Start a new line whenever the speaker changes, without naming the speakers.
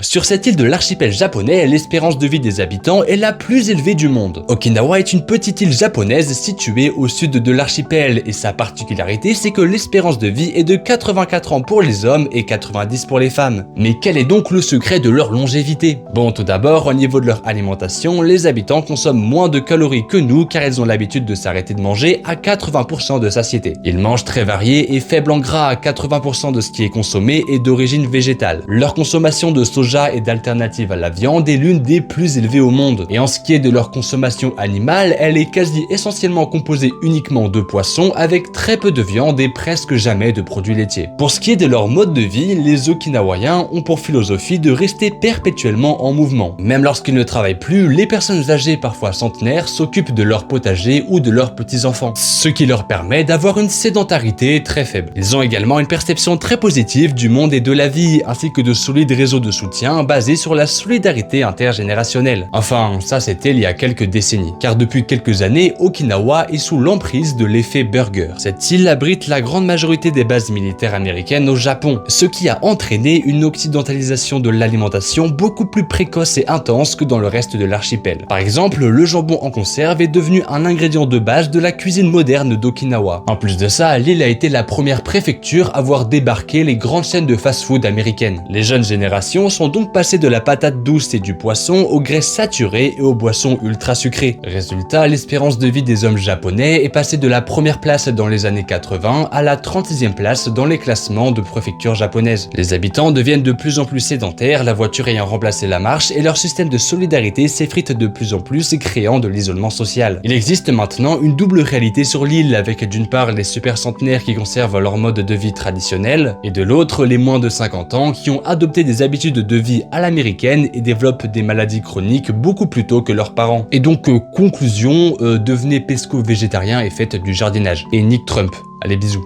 Sur cette île de l'archipel japonais, l'espérance de vie des habitants est la plus élevée du monde. Okinawa est une petite île japonaise située au sud de l'archipel et sa particularité c'est que l'espérance de vie est de 84 ans pour les hommes et 90 pour les femmes. Mais quel est donc le secret de leur longévité? Bon, tout d'abord, au niveau de leur alimentation, les habitants consomment moins de calories que nous car ils ont l'habitude de s'arrêter de manger à 80% de satiété. Ils mangent très varié et faible en gras, 80% de ce qui est consommé est d'origine végétale. Leur consommation de soja et d'alternatives à la viande est l'une des plus élevées au monde. Et en ce qui est de leur consommation animale, elle est quasi essentiellement composée uniquement de poissons avec très peu de viande et presque jamais de produits laitiers. Pour ce qui est de leur mode de vie, les Okinawaïens ont pour philosophie de rester perpétuellement en mouvement. Même lorsqu'ils ne travaillent plus, les personnes âgées, parfois centenaires, s'occupent de leur potager ou de leurs petits-enfants, ce qui leur permet d'avoir une sédentarité très faible. Ils ont également une perception très positive du monde et de la vie, ainsi que de solides réseaux de soutien basés sur la solidarité intergénérationnelle. Enfin, ça c'était il y a quelques décennies, car depuis quelques années, Okinawa est sous l'emprise de l'effet burger. Cette île abrite la grande majorité des bases militaires américaines au Japon, ce qui a entraîné une occidentalisation de l'alimentation beaucoup plus précoce et intense que dans le reste de l'archipel. Par exemple, le jambon en conserve est devenu un ingrédient de base de la cuisine moderne d'Okinawa. En plus de ça, l'île a été la première préfecture à voir débarquer les grandes chaînes de fast-food américaines. Les jeunes générations sont donc passées de la patate douce et du poisson aux graisses saturées et aux boissons ultra sucrées. Résultat, l'espérance de vie des hommes japonais est passée de la première place dans les années 80 à la 36e place dans les classements de préfectures japonaises. Les habitants deviennent de plus en plus sédentaires, la voiture ayant remplacé la marche et leur système de solidarité s'effrite de plus en plus, créant de l'isolement social. Il existe maintenant une double réalité sur l'île, avec d'une part les super centenaires qui conservent leur mode de vie traditionnel, et de l'autre les moins de 50 ans qui ont adopté des habitudes de vie à l'américaine et développent des maladies chroniques beaucoup plus tôt que leurs parents. Et donc, conclusion, devenez pesco-végétarien et faites du jardinage. Et nique Trump. Allez, bisous.